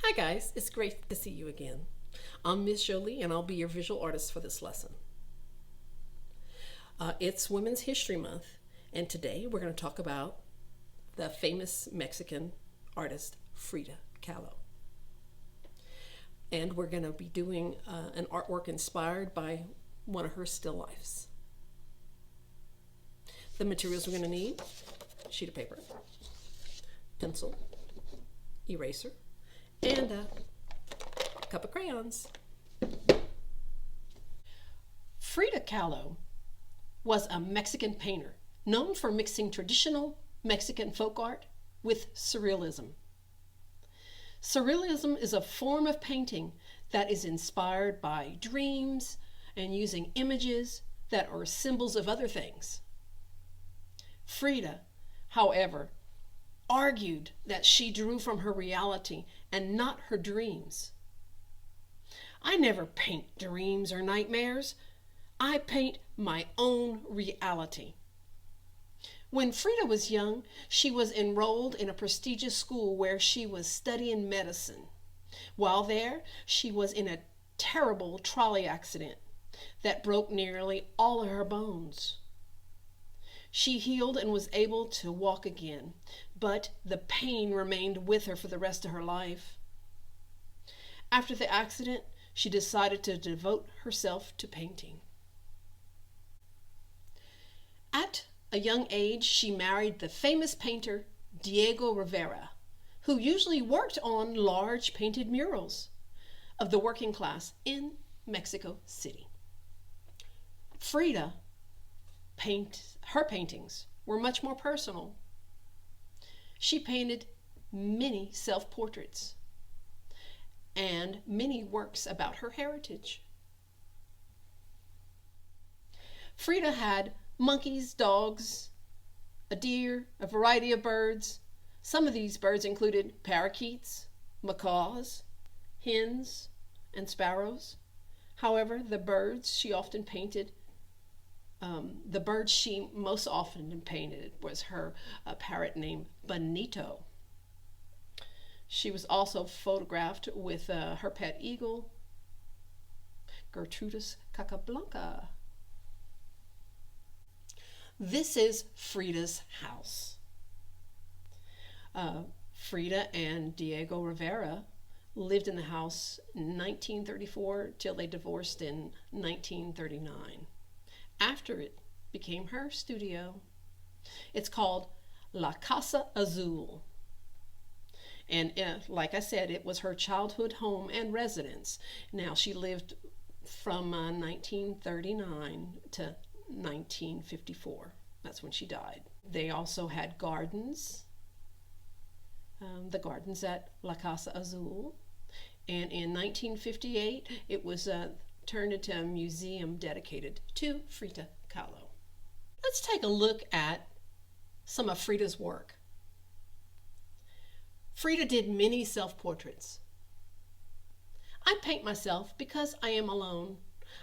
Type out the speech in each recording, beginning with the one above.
Hi guys, it's great to see you again. I'm Miss Joli and I'll be your visual artist for this lesson. It's Women's History Month and today we're going to talk about the famous Mexican artist Frida Kahlo. And we're going to be doing an artwork inspired by one of her still lifes. The materials we're going to need: sheet of paper, pencil, eraser, and a cup of crayons. Frida Kahlo was a Mexican painter known for mixing traditional Mexican folk art with surrealism. Surrealism is a form of painting that is inspired by dreams and using images that are symbols of other things. Frida, however, argued that she drew from her reality and not her dreams. I never paint dreams or nightmares. I paint my own reality. When Frida was young, she was enrolled in a prestigious school where she was studying medicine. While there, she was in a terrible trolley accident that broke nearly all of her bones. She healed and was able to walk again, but the pain remained with her for the rest of her life. After the accident, she decided to devote herself to painting. At a young age, she married the famous painter Diego Rivera, who usually worked on large painted murals of the working class in Mexico City. Her paintings were much more personal. She painted many self-portraits and many works about her heritage. Frida had monkeys, dogs, a deer, a variety of birds. Some of these birds included parakeets, macaws, hens, and sparrows. However, the bird she most often painted was her parrot named Bonito. She was also photographed with her pet eagle, Gertrudis Capablanca. This is Frida's house. Frida and Diego Rivera lived in the house in 1934 till they divorced in 1939. After it became her studio. It's called La Casa Azul. And like I said, it was her childhood home and residence. Now, she lived from 1939 to 1954. That's when she died. They also had gardens, the gardens at La Casa Azul. And in 1958, it was turned into a museum dedicated to Frida Kahlo. Let's take a look at some of Frida's work. Frida did many self-portraits. I paint myself because I am alone.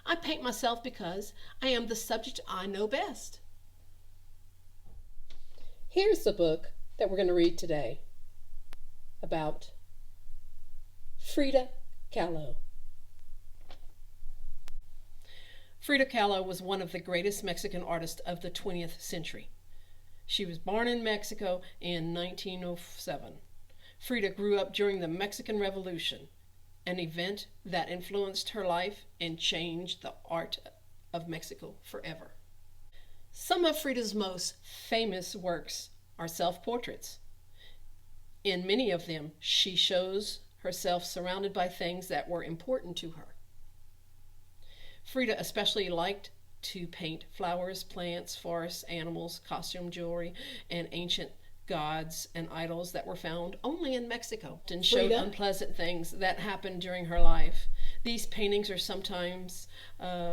I paint myself because I am the subject I know best. Here's the book that we're going to read today about Frida Kahlo. Frida Kahlo was one of the greatest Mexican artists of the 20th century. She was born in Mexico in 1907. Frida grew up during the Mexican Revolution, an event that influenced her life and changed the art of Mexico forever. Some of Frida's most famous works are self-portraits. In many of them, she shows herself surrounded by things that were important to her. Frida especially liked to paint flowers, plants, forests, animals, costume jewelry, and ancient gods and idols that were found only in Mexico, and showed unpleasant things that happened during her life. These paintings are sometimes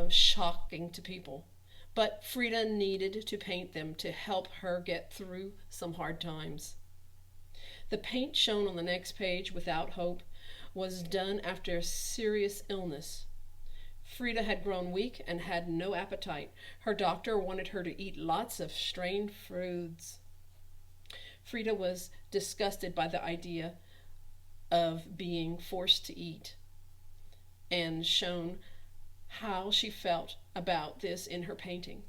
shocking to people, but Frida needed to paint them to help her get through some hard times. The paint shown on the next page, Without Hope, was done after a serious illness. Frida had grown weak and had no appetite. Her doctor wanted her to eat lots of strained foods. Frida was disgusted by the idea of being forced to eat, and shown how she felt about this in her painting.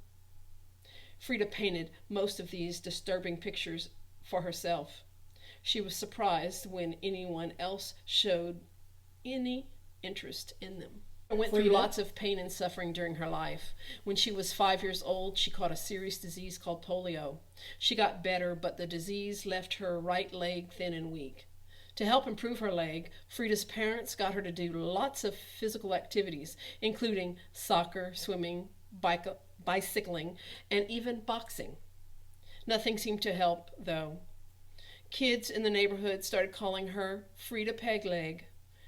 Frida painted most of these disturbing pictures for herself. She was surprised when anyone else showed any interest in them. I went through lots of pain and suffering during her life. When she was 5 years old, she caught a serious disease called polio. She got better, but the disease left her right leg thin and weak. To help improve her leg, Frida's parents got her to do lots of physical activities, including soccer, swimming, bicycling, and even boxing. Nothing seemed to help, though. Kids in the neighborhood started calling her Frida Pegleg.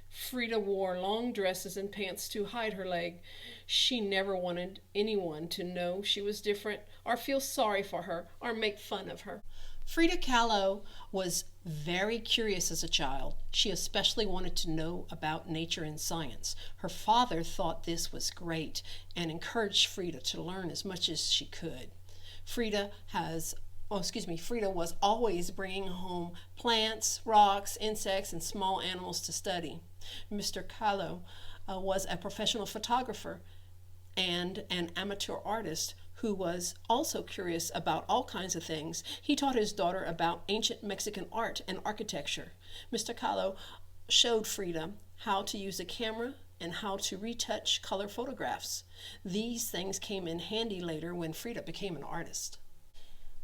Frida wore long dresses and pants to hide her leg. She never wanted anyone to know she was different or feel sorry for her or make fun of her. Frida Kahlo was very curious as a child. She especially wanted to know about nature and science. Her father thought this was great and encouraged Frida to learn as much as she could. Frida was always bringing home plants, rocks, insects, and small animals to study. Mr. Kahlo was a professional photographer and an amateur artist who was also curious about all kinds of things. He taught his daughter about ancient Mexican art and architecture. Mr. Kahlo showed Frida how to use a camera and how to retouch color photographs. These things came in handy later when Frida became an artist.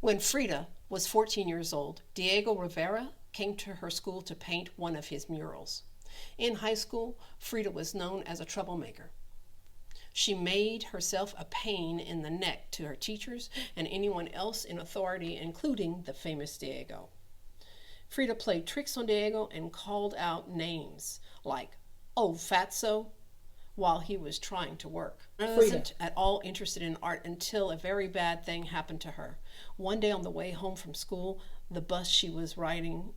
When Frida was 14 years old, Diego Rivera came to her school to paint one of his murals. In high school, Frida was known as a troublemaker. She made herself a pain in the neck to her teachers and anyone else in authority, including the famous Diego. Frida played tricks on Diego and called out names like, "Oh, fatso," while he was trying to work. Frida wasn't at all interested in art until a very bad thing happened to her. One day on the way home from school, the bus she was riding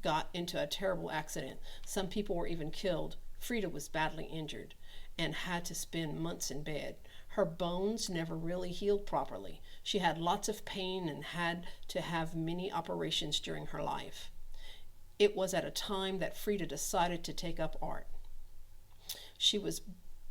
got into a terrible accident. Some people were even killed. Frida was badly injured and had to spend months in bed. Her bones never really healed properly. She had lots of pain and had to have many operations during her life. It was at a time that Frida decided to take up art. She was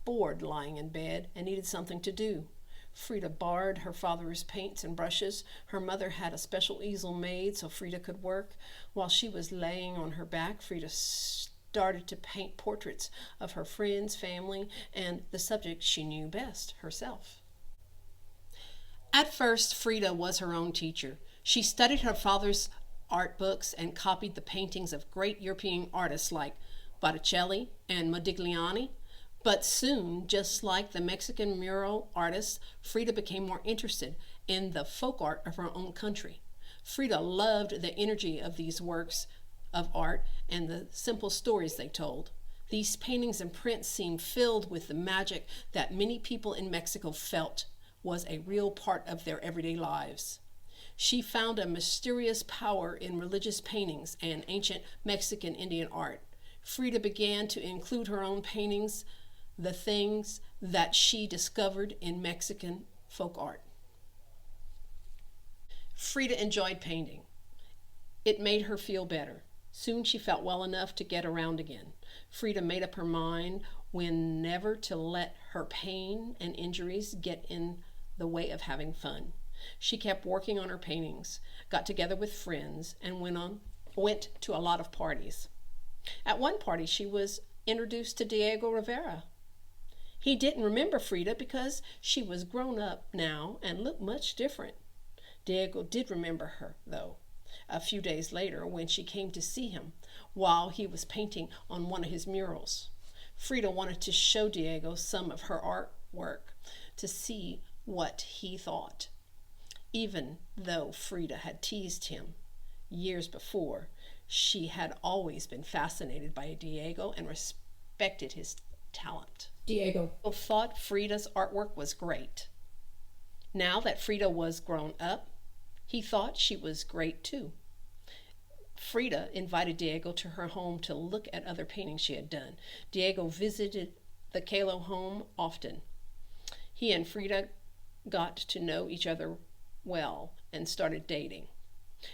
bored lying in bed and needed something to do. Frida borrowed her father's paints and brushes. Her mother had a special easel made so Frida could work. While she was laying on her back, Frida started to paint portraits of her friends, family, and the subject she knew best, herself. At first, Frida was her own teacher. She studied her father's art books and copied the paintings of great European artists like Botticelli and Modigliani. But soon, just like the Mexican mural artists, Frida became more interested in the folk art of her own country. Frida loved the energy of these works of art and the simple stories they told. These paintings and prints seemed filled with the magic that many people in Mexico felt was a real part of their everyday lives. She found a mysterious power in religious paintings and ancient Mexican Indian art. Frida began to include her own paintings, the things that she discovered in Mexican folk art. Frida enjoyed painting. It made her feel better. Soon she felt well enough to get around again. Frida made up her mind when never to let her pain and injuries get in the way of having fun. She kept working on her paintings, got together with friends, and went to a lot of parties. At one party, she was introduced to Diego Rivera. He didn't remember Frida because she was grown up now and looked much different. Diego did remember her, though, a few days later when she came to see him while he was painting on one of his murals. Frida wanted to show Diego some of her artwork to see what he thought. Even though Frida had teased him years before, she had always been fascinated by Diego and respected his talent. Diego thought Frida's artwork was great. Now that Frida was grown up, he thought she was great too. Frida invited Diego to her home to look at other paintings she had done. Diego visited the Kahlo home often. He and Frida got to know each other well and started dating.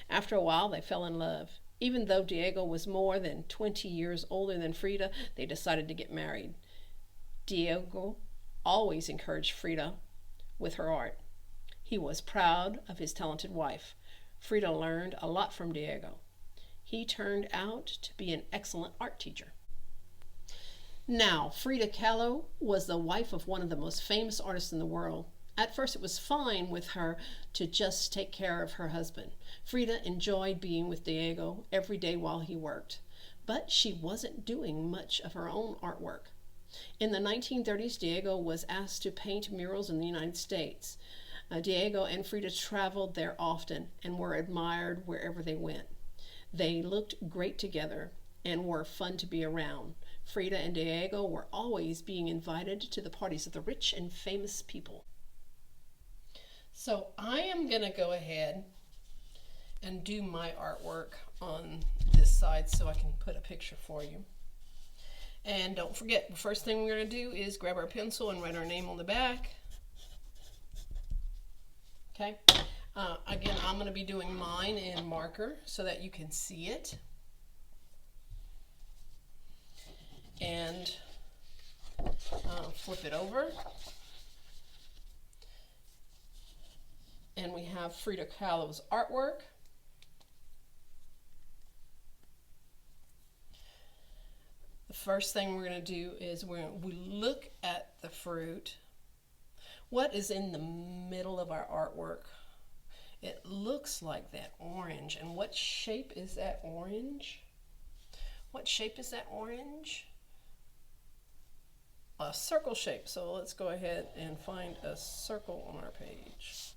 After a while, they fell in love. Even though Diego was more than 20 years older than Frida, they decided to get married. Diego always encouraged Frida with her art. He was proud of his talented wife. Frida learned a lot from Diego. He turned out to be an excellent art teacher. Now, Frida Kahlo was the wife of one of the most famous artists in the world. At first, it was fine with her to just take care of her husband. Frida enjoyed being with Diego every day while he worked, but she wasn't doing much of her own artwork. In the 1930s, Diego was asked to paint murals in the United States. Diego and Frida traveled there often and were admired wherever they went. They looked great together and were fun to be around. Frida and Diego were always being invited to the parties of the rich and famous people. So I am going to go ahead and do my artwork on this side so I can put a picture for you. And don't forget, the first thing we're going to do is grab our pencil and write our name on the back. Okay. Again, I'm going to be doing mine in marker so that you can see it. And flip it over. And we have Frida Kahlo's artwork. The first thing we're going to do is we look at the fruit. What is in the middle of our artwork? It looks like that orange. And what shape is that orange? What shape is that orange? A circle shape. So let's go ahead and find a circle on our page.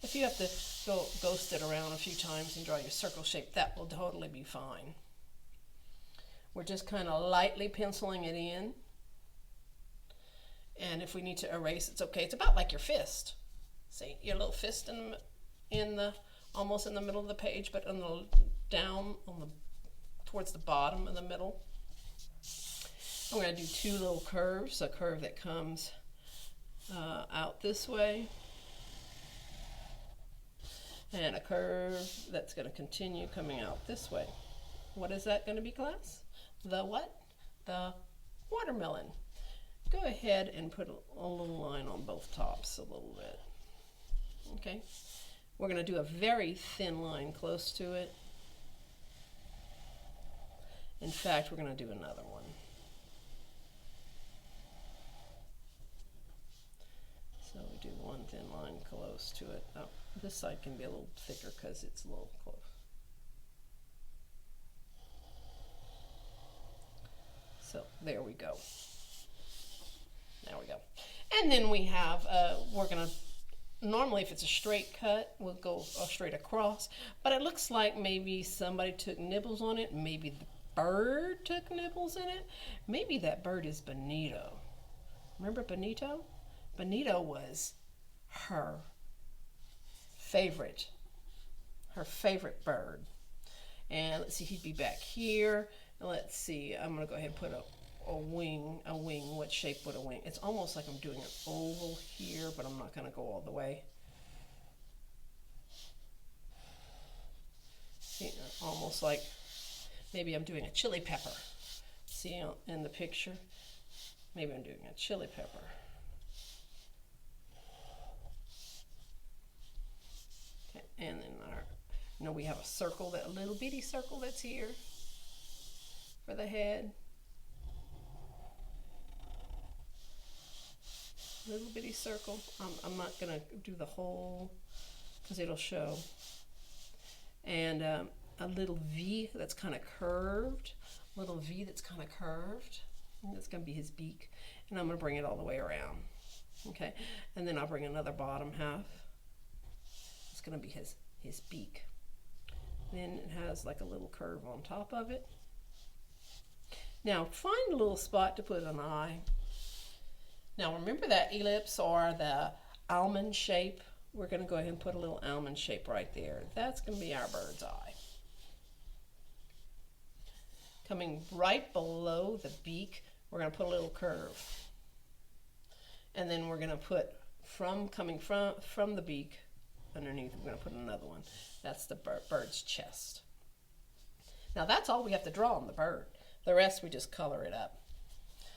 If you have to ghost it around a few times and draw your circle shape, that will totally be fine. We're just kind of lightly penciling it in. And if we need to erase, it's okay. It's about like your fist. See, your little fist almost in the middle of the page, but towards the bottom of the middle. I'm going to do two little curves, a curve that comes out this way, and a curve that's going to continue coming out this way. What is that going to be, class? The what? The watermelon. Go ahead and put a little line on both tops a little bit. Okay. We're going to do a very thin line close to it. In fact, we're going to do another one. So we do one thin line close to it. Oh, this side can be a little thicker because it's a little close. So there we go. There we go. And then we have, we're going to, normally if it's a straight cut, we'll go straight across. But it looks like maybe somebody took nibbles on it. Maybe the bird took nibbles in it. Maybe that bird is Benito. Remember Benito? Benito was her favorite bird. And let's see, he'd be back here. And let's see, I'm going to go ahead and put a wing. What shape would a wing? It's almost like I'm doing an oval here, but I'm not going to go all the way. See, almost like maybe I'm doing a chili pepper. See in the picture? Maybe I'm doing a chili pepper. Okay, and then we have a circle, that little bitty circle that's here for the head. Little bitty circle. I'm not going to do the whole because it'll show. And a little V that's kind of curved. Little V that's kind of curved. And that's going to be his beak. And I'm going to bring it all the way around. Okay. And then I'll bring another bottom half. It's going to be his beak. Then it has like a little curve on top of it. Now find a little spot to put an eye. Now remember that ellipse or the almond shape? We're going to go ahead and put a little almond shape right there. That's going to be our bird's eye. Coming right below the beak, we're going to put a little curve. And then we're going to put coming from the beak underneath. We're going to put another one. That's the bird's chest. Now that's all we have to draw on the bird. The rest we just color it up.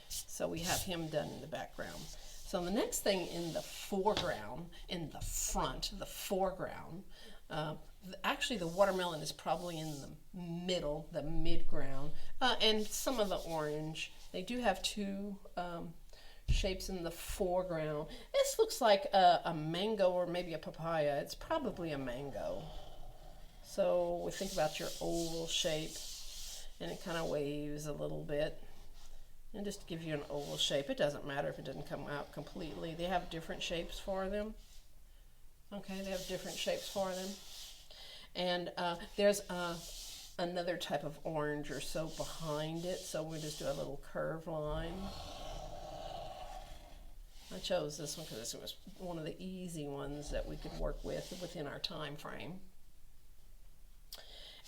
So we have him done in the background. So the next thing in the foreground, in the front, the foreground, actually the watermelon is probably in the middle, the midground, and some of the orange. They do have two shapes in the foreground. This looks like a mango or maybe a papaya. It's probably a mango. So we think about your oval shape, and it kind of waves a little bit. And just to give you an oval shape, it doesn't matter if it doesn't come out completely. They have different shapes for them. Okay, they have different shapes for them. And there's another type of orange or so behind it, so we'll just do a little curved line. I chose this one because it was one of the easy ones that we could work with within our time frame.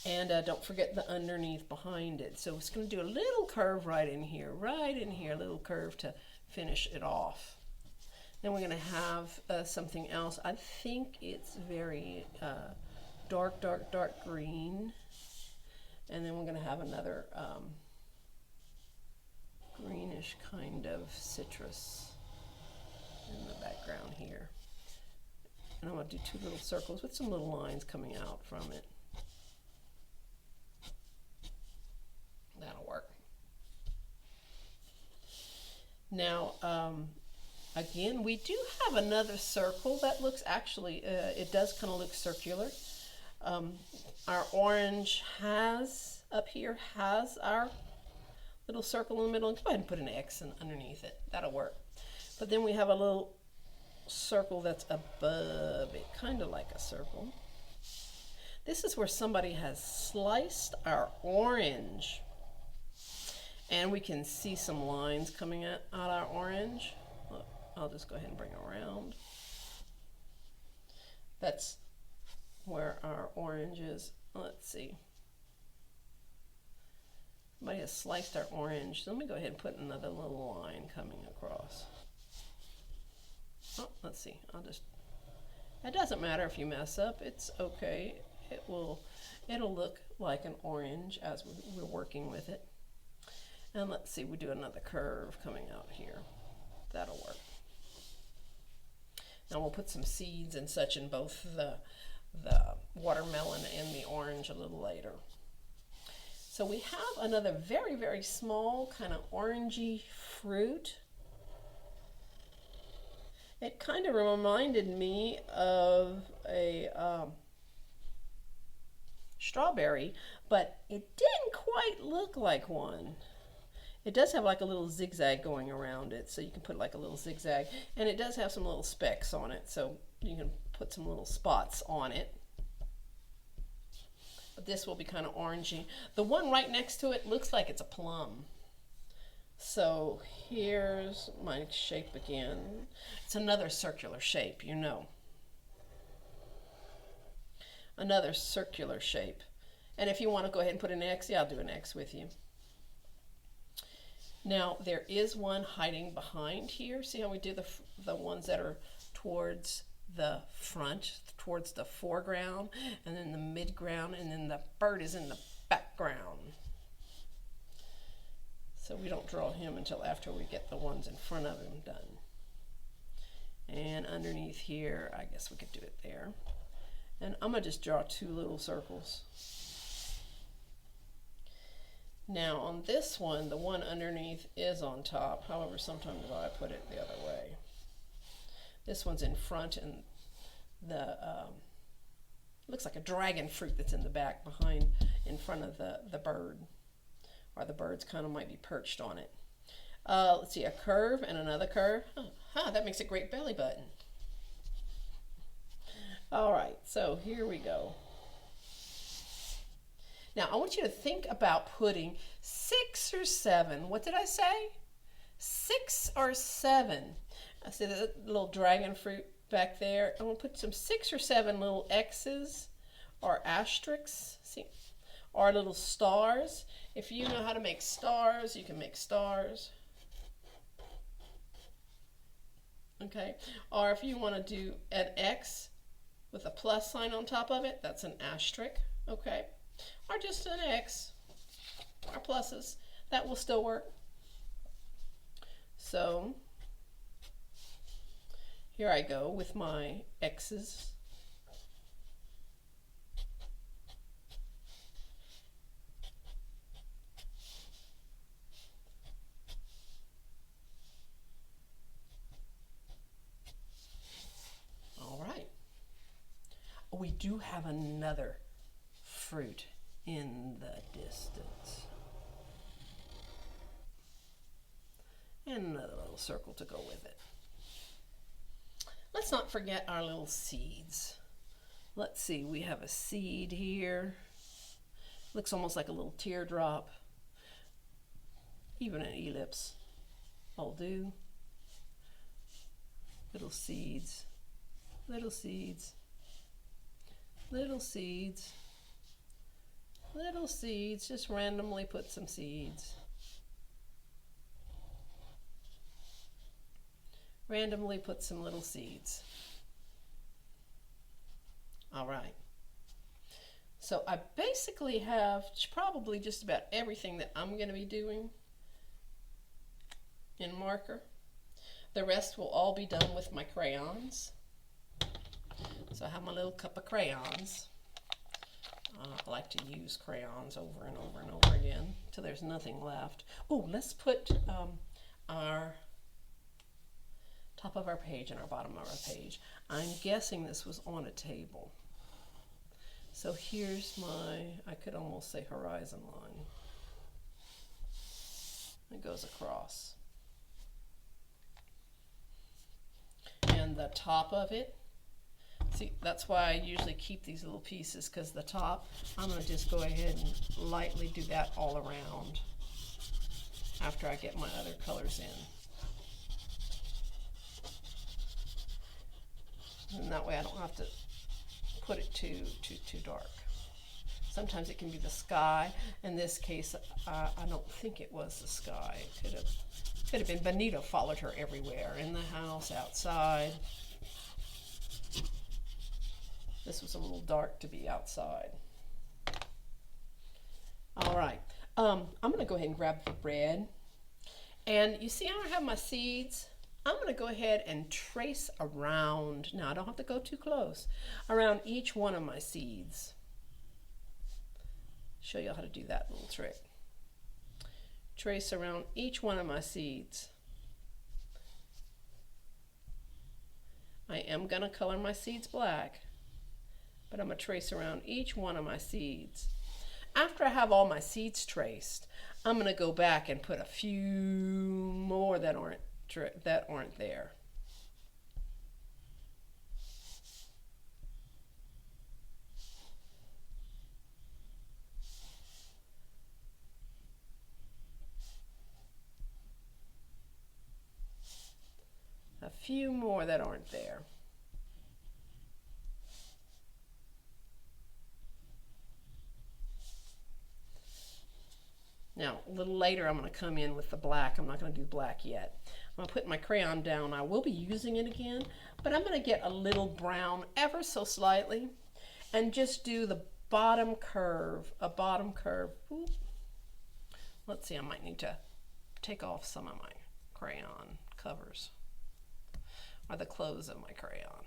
And don't forget the underneath behind it. So it's going to do a little curve right in here, a little curve to finish it off. Then we're going to have something else. I think it's very dark green. And then we're going to have another greenish kind of citrus in the background here. And I'm going to do two little circles with some little lines coming out from it. That'll work. Now, again, we do have another circle that looks actually, it does kind of look circular. Our orange up here has our little circle in the middle. Go ahead and put an X underneath it. That'll work. But then we have a little circle that's above it, kind of like a circle. This is where somebody has sliced our orange. And we can see some lines coming out our orange. I'll just go ahead and bring it around. That's where our orange is. Let's see. Somebody has sliced our orange. So let me go ahead and put another little line coming across. Oh, let's see. It doesn't matter if you mess up. It's okay. It'll look like an orange as we're working with it. And let's see, we do another curve coming out here. That'll work. Now we'll put some seeds and such in both the watermelon and the orange a little later. So we have another very, very small kind of orangey fruit. It kind of reminded me of a strawberry, but it didn't quite look like one. It does have like a little zigzag going around it, so you can put like a little zigzag, and it does have some little specks on it, so you can put some little spots on it. But this will be kind of orangey. The one right next to it looks like it's a plum. So here's my shape again. It's another circular shape, you know. Another circular shape. And if you want to go ahead and put an X, yeah, I'll do an X with you. Now, there is one hiding behind here. See how we do the ones that are towards the front, towards the foreground, and then the midground, and then the bird is in the background. So we don't draw him until after we get the ones in front of him done. And underneath here, I guess we could do it there. And I'm going to just draw two little circles. Now on this one, the one underneath is on top. However, sometimes I put it the other way. This one's in front, and the looks like a dragon fruit that's in the back behind, in front of the bird. Or the birds kind of might be perched on it. Let's see, a curve and another curve. That makes a great belly button. All right, so here we go. Now, I want you to think about putting 6 or 7. What did I say? 6 or 7. I see the little dragon fruit back there. I'm going to put some 6 or 7 little X's or asterisks, see, or little stars. If you know how to make stars, you can make stars. Okay, or if you want to do an X with a plus sign on top of it, that's an asterisk. Okay, or just an X or pluses, that will still work. So here I go with my X's. All right. We do have another fruit in the distance. And another little circle to go with it. Let's not forget our little seeds. Let's see, we have a seed here. Looks almost like a little teardrop. Even an ellipse will do. Little seeds, little seeds, little seeds, little seeds. Just randomly put some seeds. Randomly put some little seeds. All right. So I basically have probably just about everything that I'm going to be doing in marker. The rest will all be done with my crayons. So I have my little cup of crayons. I like to use crayons over and over and over again till there's nothing left. Oh, let's put our top of our page and our bottom of our page. I'm guessing this was on a table. So here's my, I could almost say horizon line. It goes across. And the top of it, see, that's why I usually keep these little pieces, because the top, I'm going to just go ahead and lightly do that all around after I get my other colors in. And that way I don't have to put it too dark. Sometimes it can be the sky. In this case, I don't think it was the sky. It could have been. Benito followed her everywhere, in the house, outside. This was a little dark to be outside. All right, I'm going to go ahead and grab the red. And you see how I have my seeds? I'm going to go ahead and trace around. Now, I don't have to go too close. Around each one of my seeds. Show you how to do that little trick. Trace around each one of my seeds. I am going to color my seeds black, but I'm going to trace around each one of my seeds. After I have all my seeds traced, I'm going to go back and put a few more that aren't there. A few more that aren't there. Now, a little later, I'm going to come in with the black. I'm not going to do black yet. I'm going to put my crayon down. I will be using it again, but I'm going to get a little brown ever so slightly and just do the bottom curve, a bottom curve. Ooh. Let's see, I might need to take off some of my crayon covers, or the clothes of my crayon.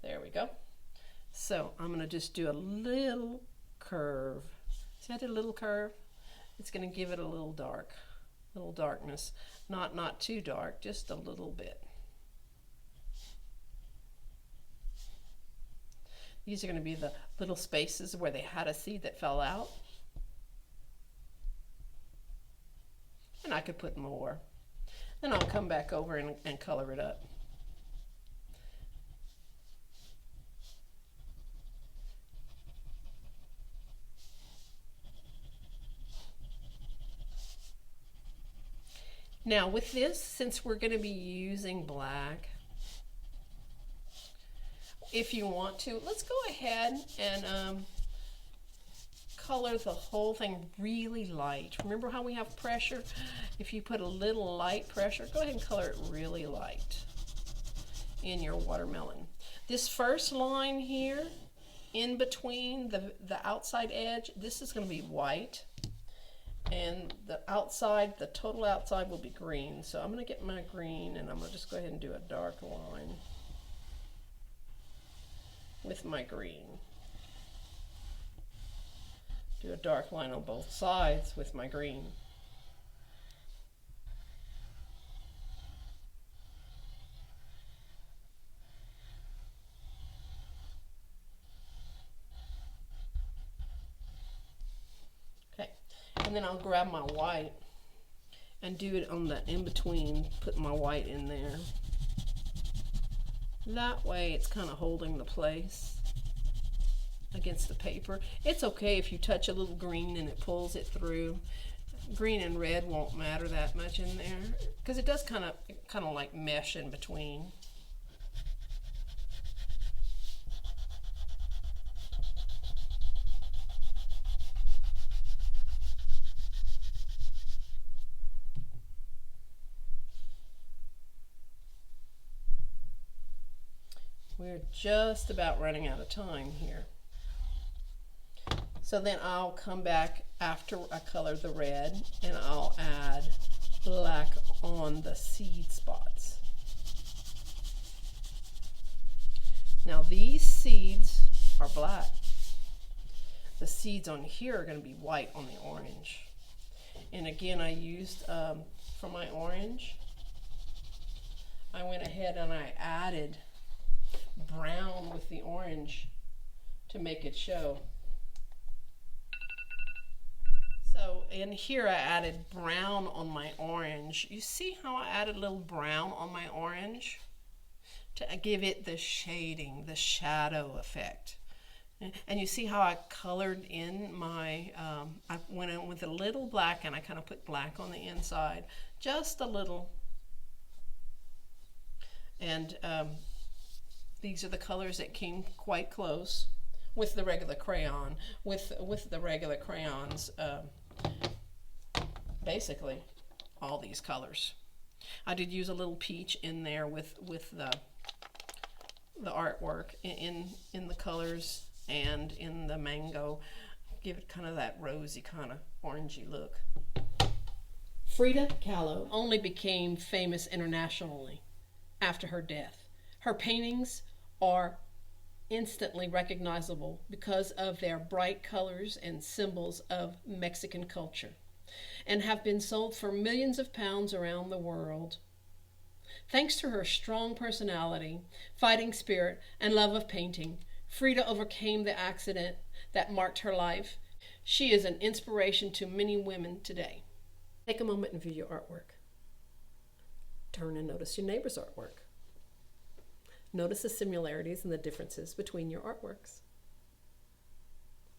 There we go. So I'm going to just do a little curve. See, I did a little curve. It's going to give it a little darkness. Not too dark, just a little bit. These are going to be the little spaces where they had a seed that fell out. And I could put more. Then I'll come back over and color it up. Now with this, since we're going to be using black, if you want to, let's go ahead and color the whole thing really light. Remember how we have pressure? If you put a little light pressure, go ahead and color it really light in your watermelon. This first line here, in between the outside edge, this is going to be white. And the outside, the total outside will be green. So I'm going to get my green and I'm going to just go ahead and do a dark line with my green. Do a dark line on both sides with my green. Okay, and then I'll grab my white and do it on the in-between, put my white in there. That way it's kind of holding the place against the paper. It's okay if you touch a little green and it pulls it through. Green and red won't matter that much in there because it does kind of like mesh in between. We're just about running out of time here. So then I'll come back after I color the red and I'll add black on the seed spots. Now these seeds are black. The seeds on here are going to be white on the orange. And again, I used, for my orange, I went ahead and I added brown with the orange to make it show. So in here I added brown on my orange. You see how I added a little brown on my orange to give it the shading, the shadow effect. And you see how I colored in my, I went in with a little black and I kind of put black on the inside, just a little. And these are the colors that came quite close with the regular crayon, with the regular crayons. Basically all these colors. I did use a little peach in there with the artwork in the colors and in the mango. Give it kind of that rosy kind of orangey look. Frida Kahlo only became famous internationally after her death. Her paintings are instantly recognizable because of their bright colors and symbols of Mexican culture, and have been sold for millions of pounds around the world. Thanks to her strong personality, fighting spirit, and love of painting, Frida overcame the accident that marked her life. She is an inspiration to many women today. Take a moment and view your artwork. Turn and notice your neighbor's artwork. Notice the similarities and the differences between your artworks.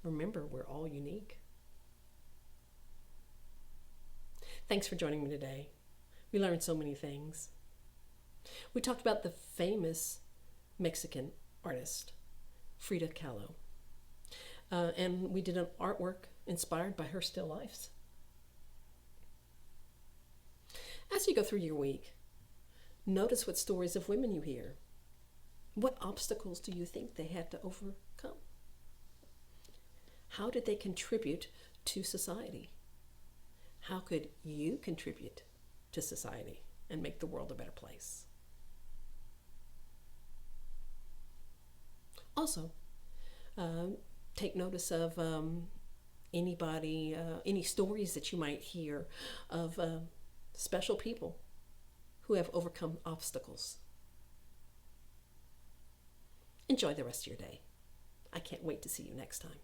Remember, we're all unique. Thanks for joining me today. We learned so many things. We talked about the famous Mexican artist, Frida Kahlo. And we did an artwork inspired by her still lifes. As you go through your week, notice what stories of women you hear. What obstacles do you think they had to overcome? How did they contribute to society? How could you contribute to society and make the world a better place? Also, take notice of any stories that you might hear of special people who have overcome obstacles. Enjoy the rest of your day. I can't wait to see you next time.